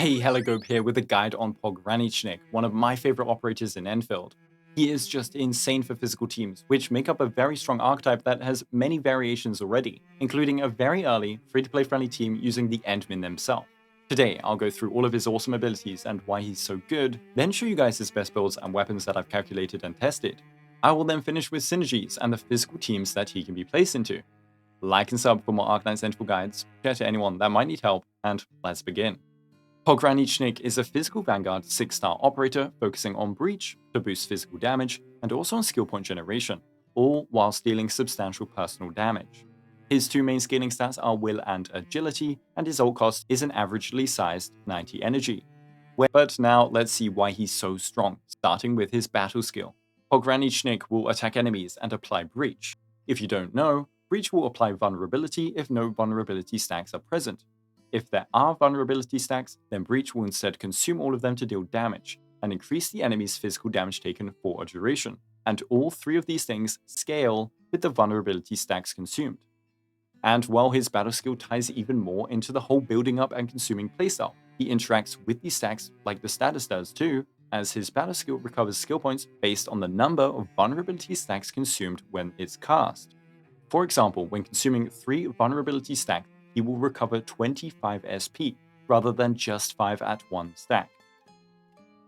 Hey, Hellagur here with a guide on Pogranichnik, one of my favorite operators in Enfield. He is just insane for physical teams, which make up a very strong archetype that has many variations already, including a very early, free-to-play friendly team using the Endmin themselves. Today, I'll go through all of his awesome abilities and why he's so good, then show you guys his best builds and weapons that I've calculated and tested. I will then finish with synergies and the physical teams that he can be placed into. Like and sub for more Arknights Endfield guides, share to anyone that might need help, and let's begin. Pogranichnik is a physical vanguard 6-star operator focusing on breach to boost physical damage and also on skill point generation, all whilst dealing substantial personal damage. His two main scaling stats are will and agility, and his ult cost is an averagely sized 90 energy. But now let's see why he's so strong, starting with his battle skill. Pogranichnik will attack enemies and apply breach. If you don't know, breach will apply vulnerability if no vulnerability stacks are present. If there are vulnerability stacks, then breach will instead consume all of them to deal damage, and increase the enemy's physical damage taken for a duration. And all three of these things scale with the vulnerability stacks consumed. And while his battle skill ties even more into the whole building up and consuming playstyle, he interacts with these stacks like the status does too, as his battle skill recovers skill points based on the number of vulnerability stacks consumed when it's cast. For example, when consuming 3 vulnerability stacks, he will recover 25 SP, rather than just 5 at one stack.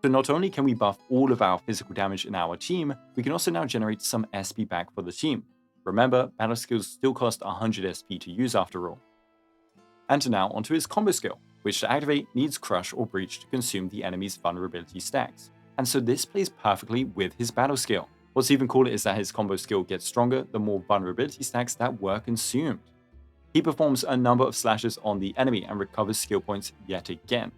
So not only can we buff all of our physical damage in our team, we can also now generate some SP back for the team. Remember, battle skills still cost 100 SP to use after all. And now onto his combo skill, which to activate needs Crush or Breach to consume the enemy's vulnerability stacks. And so this plays perfectly with his battle skill. What's even cooler is that his combo skill gets stronger the more vulnerability stacks that were consumed. He performs a number of slashes on the enemy and recovers skill points yet again.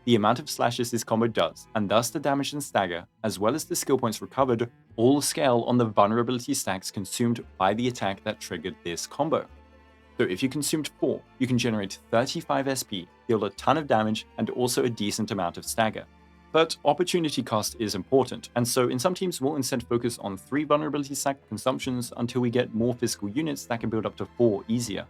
The amount of slashes this combo does, and thus the damage and stagger, as well as the skill points recovered, all scale on the vulnerability stacks consumed by the attack that triggered this combo. So if you consumed 4, you can generate 35 SP, deal a ton of damage, and also a decent amount of stagger. But opportunity cost is important, and so in some teams we'll instead focus on 3 vulnerability stack consumptions until we get more physical units that can build up to 4 easier.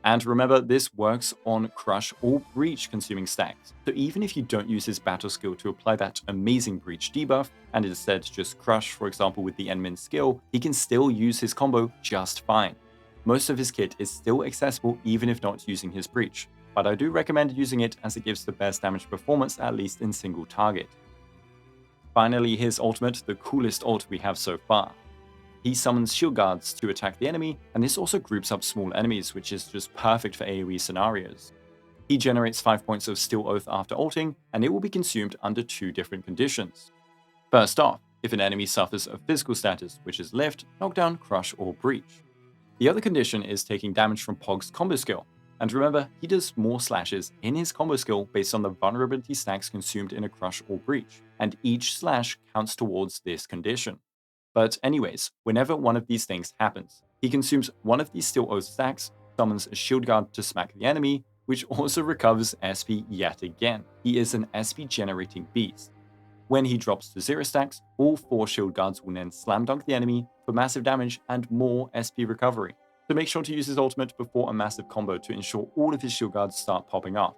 And remember, this works on Crush or Breach consuming stacks, so even if you don't use his battle skill to apply that amazing Breach debuff, and instead just Crush, for example with the Endmin skill, he can still use his combo just fine. Most of his kit is still accessible even if not using his Breach, but I do recommend using it as it gives the best damage performance at least in single target. Finally, his ultimate, the coolest ult we have so far. He summons shield guards to attack the enemy, and this also groups up small enemies, which is just perfect for AoE scenarios. He generates 5 points of Steel Oath after ulting, and it will be consumed under 2 different conditions. First off, if an enemy suffers a physical status, which is Lift, Knockdown, Crush, or Breach. The other condition is taking damage from Pog's combo skill, and remember, he does more slashes in his combo skill based on the vulnerability stacks consumed in a Crush or Breach, and each slash counts towards this condition. But anyways, whenever one of these things happens, he consumes one of these Steel Oath stacks, summons a shield guard to smack the enemy, which also recovers SP yet again. He is an SP generating beast. When he drops to 0 stacks, all 4 shield guards will then slam dunk the enemy for massive damage and more SP recovery. So make sure to use his ultimate before a massive combo to ensure all of his shield guards start popping off.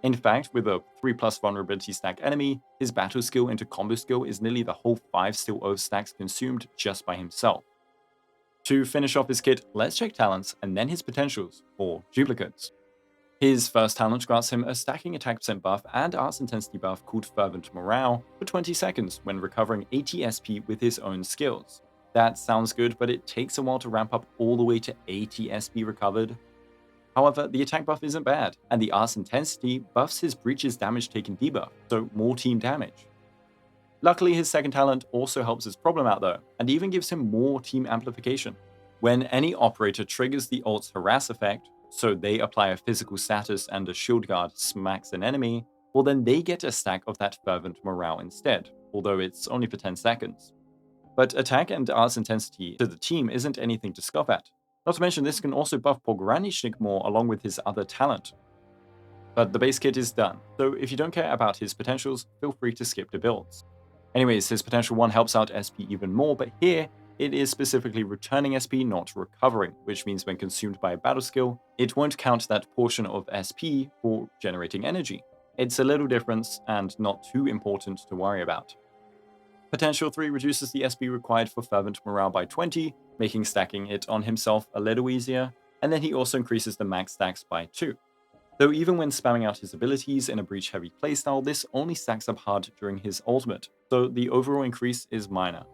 In fact, with a 3+ vulnerability stack enemy, his battle skill into combo skill is nearly the whole 5 Steel Oath stacks consumed just by himself. To finish off his kit, let's check talents and then his potentials, or duplicates. His first talent grants him a stacking attack percent buff and arts intensity buff called Fervent Morale for 20 seconds when recovering 80 SP with his own skills. That sounds good, but it takes a while to ramp up all the way to 80 SP recovered. However, the attack buff isn't bad, and the Art's Intensity buffs his Breach's damage taken debuff, so more team damage. Luckily, his second talent also helps his problem out though, and even gives him more team amplification. When any operator triggers the ult's harass effect, so they apply a physical status and a shield guard smacks an enemy, well then they get a stack of that Fervent Morale instead, although it's only for 10 seconds. But attack and Art's Intensity to the team isn't anything to scoff at. Not to mention this can also buff Pogranichnik more along with his other talent. But the base kit is done, so if you don't care about his potentials, feel free to skip to builds. Anyways, his potential 1 helps out SP even more, but here, it is specifically returning SP, not recovering, which means when consumed by a battle skill, it won't count that portion of SP for generating energy. It's a little difference and not too important to worry about. Potential 3 reduces the SP required for Fervent Morale by 20, making stacking it on himself a little easier, and then he also increases the max stacks by 2. Though even when spamming out his abilities in a breach-heavy playstyle, this only stacks up hard during his ultimate, so the overall increase is minor.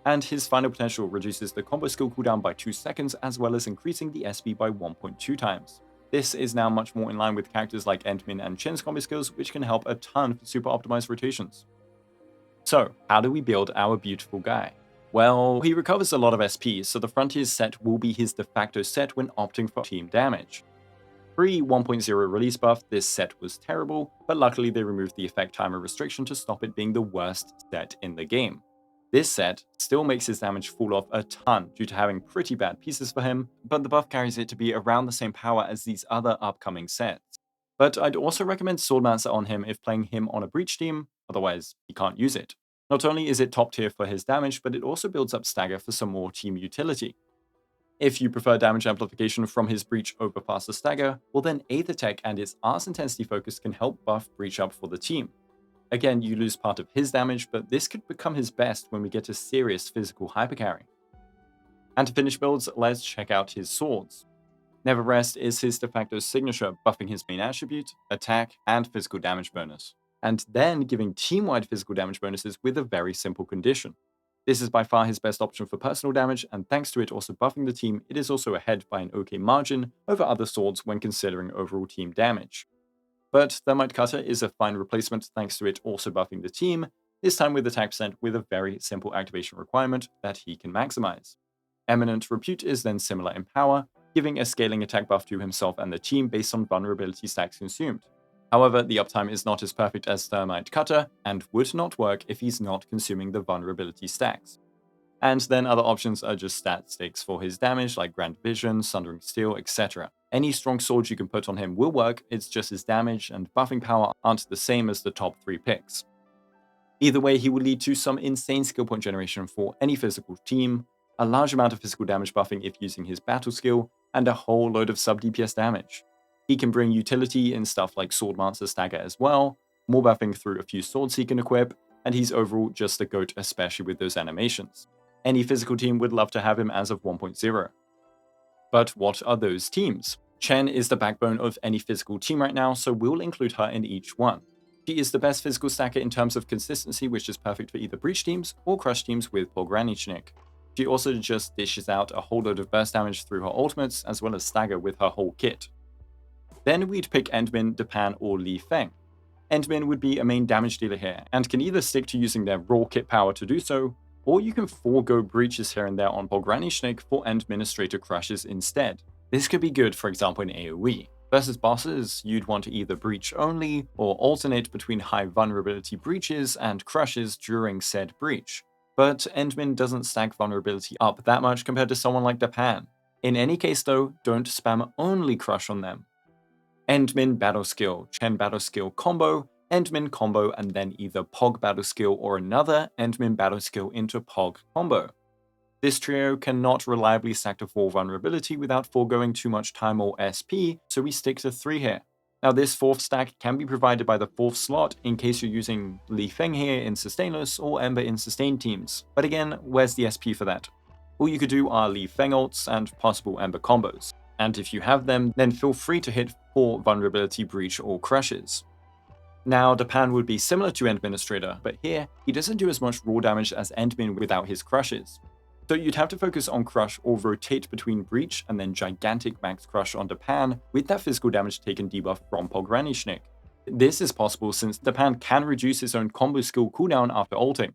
And his final potential reduces the combo skill cooldown by 2 seconds, as well as increasing the SP by 1.2 times. This is now much more in line with characters like Endmin and Chen's combo skills, which can help a ton for super optimized rotations. So, how do we build our beautiful guy? Well, he recovers a lot of SP, so the Frontiers set will be his de facto set when opting for team damage. Pre 1.0 release buff, this set was terrible, but luckily they removed the effect timer restriction to stop it being the worst set in the game. This set still makes his damage fall off a ton due to having pretty bad pieces for him, but the buff carries it to be around the same power as these other upcoming sets. But I'd also recommend Swordmancer on him if playing him on a breach team, otherwise you can't use it. Not only is it top tier for his damage, but it also builds up stagger for some more team utility. If you prefer damage amplification from his breach over faster stagger, well then Aether Tech and its Ars Intensity focus can help buff breach up for the team. Again, you lose part of his damage, but this could become his best when we get a serious physical hypercarry. And to finish builds, let's check out his swords. Never Rest is his de facto signature, buffing his main attribute, attack, and physical damage bonus, and then giving team-wide physical damage bonuses with a very simple condition. This is by far his best option for personal damage, and thanks to it also buffing the team, it is also ahead by an okay margin over other swords when considering overall team damage. But Thermite Cutter is a fine replacement thanks to it also buffing the team, this time with attack percent with a very simple activation requirement that he can maximize. Eminent Repute is then similar in power, giving a scaling attack buff to himself and the team based on vulnerability stacks consumed. However, the uptime is not as perfect as Thermite Cutter, and would not work if he's not consuming the vulnerability stacks. And then other options are just stat stakes for his damage, like Grand Vision, Sundering Steel, etc. Any strong swords you can put on him will work, it's just his damage and buffing power aren't the same as the top 3 picks. Either way, he will lead to some insane skill point generation for any physical team, a large amount of physical damage buffing if using his battle skill, and a whole load of sub-DPS damage. He can bring utility in stuff like Swordmancer stagger as well, more buffing through a few swords he can equip, and he's overall just a goat, especially with those animations. Any physical team would love to have him as of 1.0. But what are those teams? Chen is the backbone of any physical team right now, so we'll include her in each one. She is the best physical stacker in terms of consistency, which is perfect for either breach teams or crush teams with Pogranichnik. She also just dishes out a whole load of burst damage through her ultimates, as well as stagger with her whole kit. Then we'd pick Endmin, Depan, or Li Feng. Endmin would be a main damage dealer here, and can either stick to using their raw kit power to do so, or you can forego breaches here and there on Pogranichnik for Administrator crushes instead. This could be good, for example, in AoE. Versus bosses, you'd want to either breach only, or alternate between high vulnerability breaches and crushes during said breach. But Endmin doesn't stack vulnerability up that much compared to someone like Depan. In any case though, don't spam only crush on them. Endmin battle skill, Chen battle skill combo, Endmin combo, and then either Pog battle skill or another Endmin battle skill into Pog combo. This trio cannot reliably stack to 4 vulnerability without foregoing too much time or SP, so we stick to 3 here. Now this 4th stack can be provided by the 4th slot in case you're using Li Feng here in Sustainless or Ember in Sustain teams, but again, where's the SP for that? All you could do are Li Feng ults and possible Ember combos, and if you have them, then feel free to hit 4 vulnerability breach or crushes. Now, Depan would be similar to Administrator, but here, he doesn't do as much raw damage as Endmin without his crushes. So you'd have to focus on crush or rotate between breach and then gigantic max crush on Depan with that physical damage taken debuff from Pogranichnik. This is possible since Depan can reduce his own combo skill cooldown after ulting.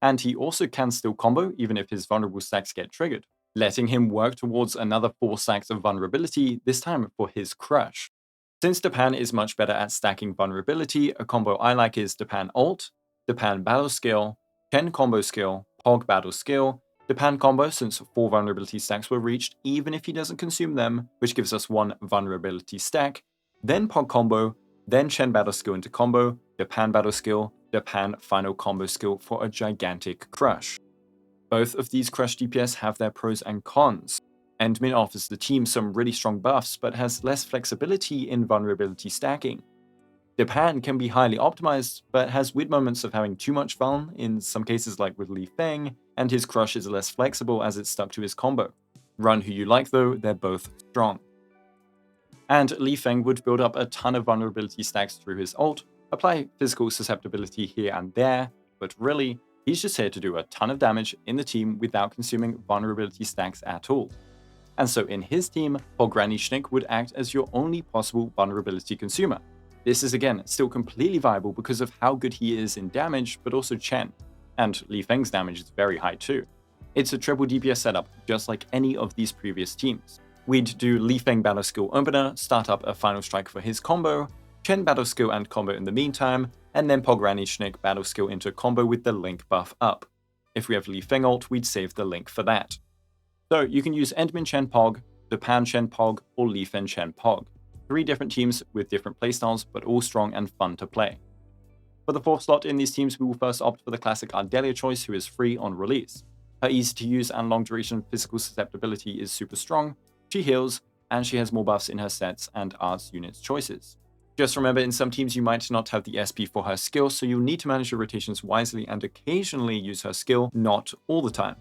And he also can still combo even if his vulnerable stacks get triggered, letting him work towards another 4 stacks of vulnerability, this time for his crush. Since Depan is much better at stacking vulnerability, a combo I like is Depan ult, Depan battle skill, Chen combo skill, Pog battle skill, Depan combo since 4 vulnerability stacks were reached even if he doesn't consume them, which gives us 1 vulnerability stack, then Pog combo, then Chen battle skill into combo, Depan battle skill, Depan final combo skill for a gigantic crush. Both of these crush DPS have their pros and cons. Endmin offers the team some really strong buffs, but has less flexibility in vulnerability stacking. Japan can be highly optimized, but has weird moments of having too much fun, in some cases like with Li Feng, and his crush is less flexible as it's stuck to his combo. Run who you like though, they're both strong. And Li Feng would build up a ton of vulnerability stacks through his ult, apply physical susceptibility here and there, but really, he's just here to do a ton of damage in the team without consuming vulnerability stacks at all. And so in his team, Pogranichnik would act as your only possible vulnerability consumer. This is again still completely viable because of how good he is in damage, but also Chen. And Li Feng's damage is very high too. It's a triple DPS setup, just like any of these previous teams. We'd do Li Feng battle skill opener, start up a final strike for his combo, Chen battle skill and combo in the meantime, and then Pogranichnik battle skill into combo with the link buff up. If we have Li Feng ult, we'd save the link for that. So you can use Endmin Chen Pog, Japan Chen Pog, or Li Feng Chen Pog. 3 different teams with different playstyles, but all strong and fun to play. For the 4th slot in these teams, we will first opt for the classic Ardelia choice, who is free on release. Her easy to use and long duration physical susceptibility is super strong, she heals, and she has more buffs in her sets and arts units choices. Just remember, in some teams you might not have the SP for her skill, so you'll need to manage your rotations wisely and occasionally use her skill, not all the time.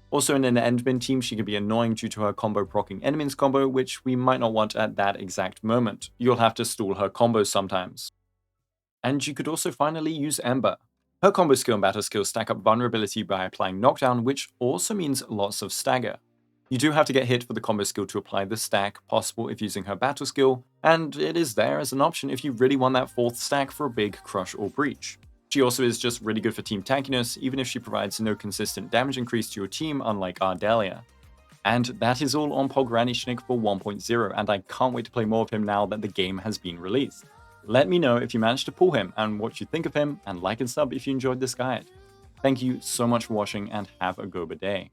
Also in an Endmin team, she can be annoying due to her combo proccing enemies combo, which we might not want at that exact moment. You'll have to stall her combos sometimes. And you could also finally use Ember. Her combo skill and battle skill stack up vulnerability by applying knockdown, which also means lots of stagger. You do have to get hit for the combo skill to apply the stack, possible if using her battle skill, and it is there as an option if you really want that 4th stack for a big crush or breach. She also is just really good for team tankiness, even if she provides no consistent damage increase to your team, unlike Ardelia. And that is all on Pogranichnik for 1.0, and I can't wait to play more of him now that the game has been released. Let me know if you managed to pull him and what you think of him, and like and sub if you enjoyed this guide. Thank you so much for watching, and have a guoba day.